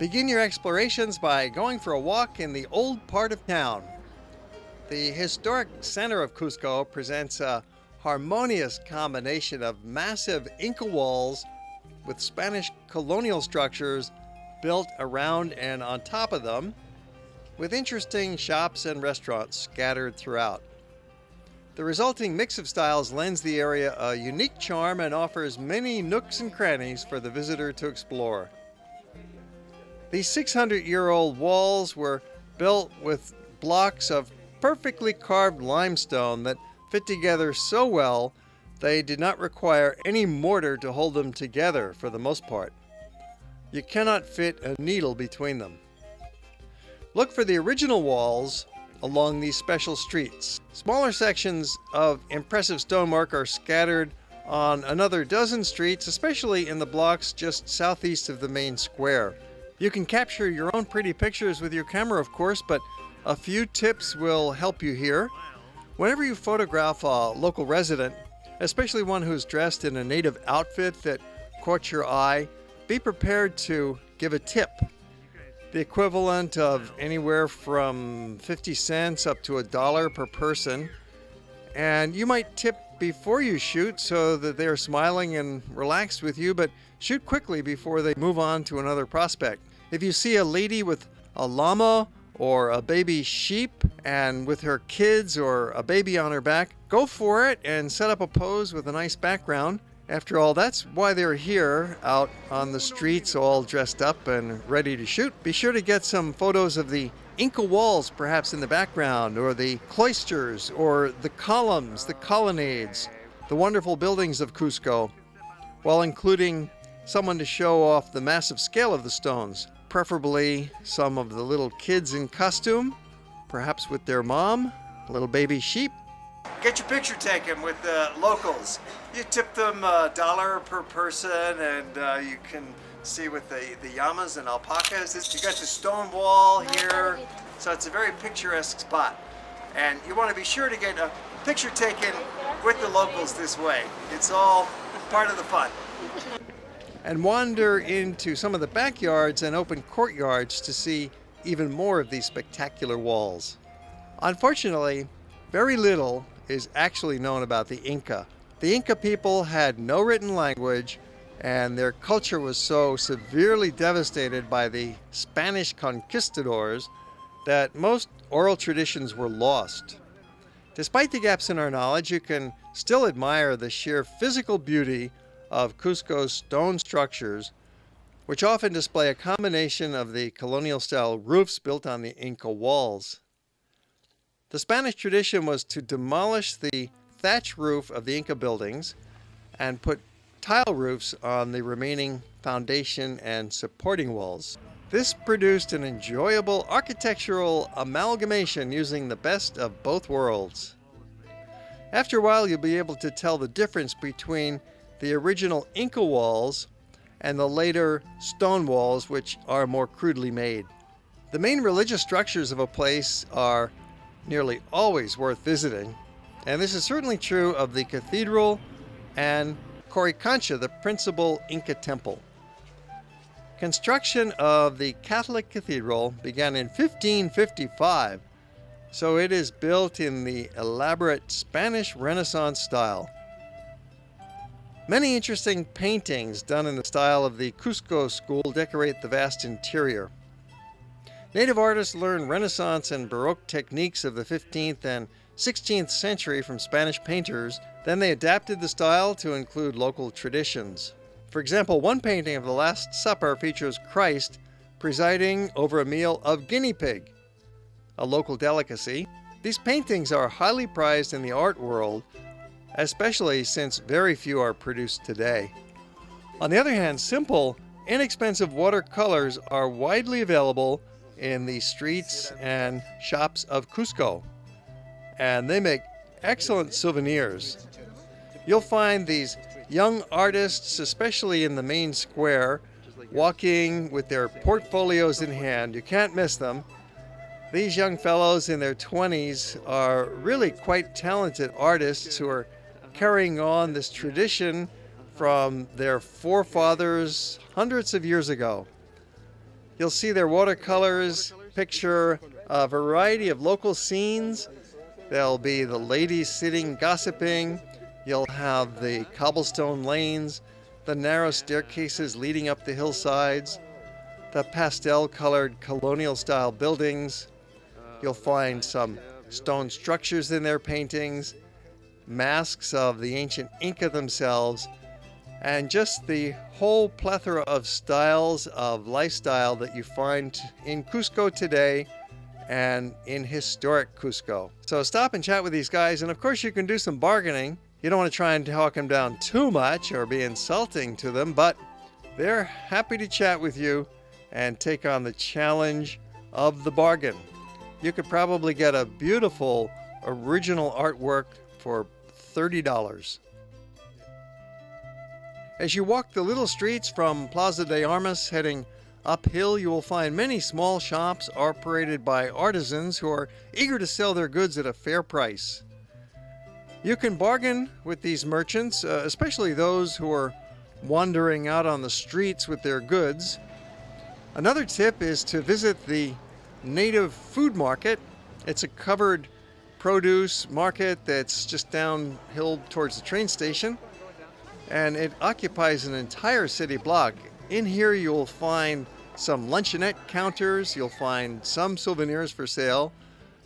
Begin your explorations by going for a walk in the old part of town. The historic center of Cusco presents a harmonious combination of massive Inca walls with Spanish colonial structures built around and on top of them, with interesting shops and restaurants scattered throughout. The resulting mix of styles lends the area a unique charm and offers many nooks and crannies for the visitor to explore. These 600-year-old walls were built with blocks of perfectly carved limestone that fit together so well they did not require any mortar to hold them together for the most part. You cannot fit a needle between them. Look for the original walls along these special streets. Smaller sections of impressive stonework are scattered on another dozen streets, especially in the blocks just southeast of the main square. You can capture your own pretty pictures with your camera, of course, but a few tips will help you here. Whenever you photograph a local resident, especially one who's dressed in a native outfit that caught your eye, be prepared to give a tip. The equivalent of anywhere from 50 cents up to $1 per person. And you might tip before you shoot so that they're smiling and relaxed with you, but shoot quickly before they move on to another prospect. If you see a lady with a llama or a baby sheep and with her kids or a baby on her back, go for it and set up a pose with a nice background. After all, that's why they're here, out on the streets all dressed up and ready to shoot. Be sure to get some photos of the Inca walls perhaps in the background, or the cloisters, or the columns, the colonnades, the wonderful buildings of Cusco, while including someone to show off the massive scale of the stones. Preferably some of the little kids in costume, perhaps with their mom, little baby sheep. Get your picture taken with the locals. You tip them $1 per person, and you can see with the llamas and alpacas. You got the stone wall here, so it's a very picturesque spot. And you want to be sure to get a picture taken with the locals this way. It's all part of the fun. And wander into some of the backyards and open courtyards to see even more of these spectacular walls. Unfortunately, very little is actually known about the Inca. The Inca people had no written language, and their culture was so severely devastated by the Spanish conquistadors that most oral traditions were lost. Despite the gaps in our knowledge, you can still admire the sheer physical beauty of Cusco's stone structures, which often display a combination of the colonial-style roofs built on the Inca walls. The Spanish tradition was to demolish the thatch roof of the Inca buildings and put tile roofs on the remaining foundation and supporting walls. This produced an enjoyable architectural amalgamation using the best of both worlds. After a while, you'll be able to tell the difference between the original Inca walls and the later stone walls, which are more crudely made. The main religious structures of a place are nearly always worth visiting, and this is certainly true of the Cathedral and Coricancha, the principal Inca temple. Construction of the Catholic Cathedral began in 1555, so it is built in the elaborate Spanish Renaissance style. Many interesting paintings done in the style of the Cusco school decorate the vast interior. Native artists learned Renaissance and Baroque techniques of the 15th and 16th century from Spanish painters. Then they adapted the style to include local traditions. For example, one painting of the Last Supper features Christ presiding over a meal of guinea pig, a local delicacy. These paintings are highly prized in the art world, especially since very few are produced today. On the other hand, simple, inexpensive watercolors are widely available in the streets and shops of Cusco, and they make excellent souvenirs. You'll find these young artists, especially in the main square, walking with their portfolios in hand. You can't miss them. These young fellows in their 20s are really quite talented artists who are carrying on this tradition from their forefathers hundreds of years ago. You'll see their watercolors picture a variety of local scenes. There'll be the ladies sitting gossiping. You'll have the cobblestone lanes, the narrow staircases leading up the hillsides, the pastel-colored colonial-style buildings. You'll find some stone structures in their paintings, masks of the ancient Inca themselves, and just the whole plethora of styles of lifestyle that you find in Cusco today and in historic Cusco. So stop and chat with these guys, and of course you can do some bargaining. You don't want to try and talk them down too much or be insulting to them, but they're happy to chat with you and take on the challenge of the bargain. You could probably get a beautiful original artwork for $30. As you walk the little streets from Plaza de Armas heading uphill, you will find many small shops operated by artisans who are eager to sell their goods at a fair price. You can bargain with these merchants, especially those who are wandering out on the streets with their goods. Another tip is to visit the native food market. It's a covered produce market that's just downhill towards the train station, and it occupies an entire city block. In here you'll find some luncheonette counters, you'll find some souvenirs for sale,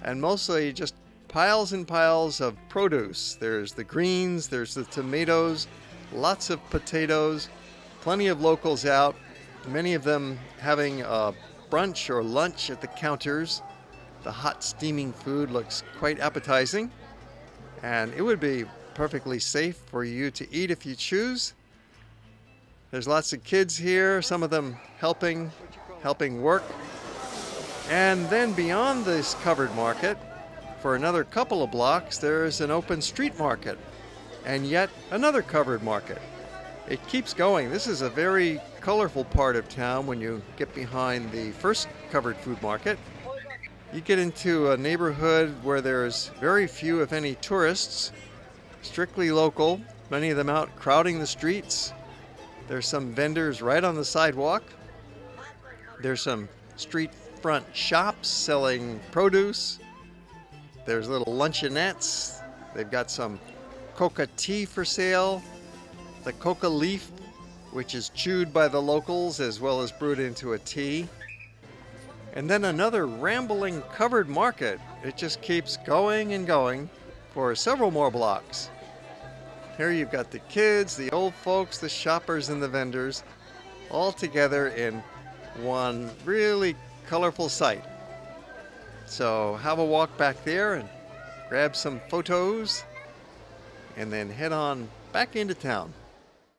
and mostly just piles and piles of produce. There's the greens, there's the tomatoes, lots of potatoes, plenty of locals out, many of them having a brunch or lunch at the counters. The hot steaming food looks quite appetizing, and it would be perfectly safe for you to eat if you choose. There's lots of kids here, some of them helping work. And then beyond this covered market, for another couple of blocks, there's an open street market and yet another covered market. It keeps going. This is a very colorful part of town when you get behind the first covered food market. You get into a neighborhood where there's very few, if any, tourists, strictly local, many of them out crowding the streets. There's some vendors right on the sidewalk. There's some street front shops selling produce. There's little luncheonettes. They've got some coca tea for sale. The coca leaf, which is chewed by the locals as well as brewed into a tea. And then another rambling covered market. It just keeps going and going for several more blocks. Here you've got the kids, the old folks, the shoppers, and the vendors all together in one really colorful sight. So have a walk back there and grab some photos and then head on back into town.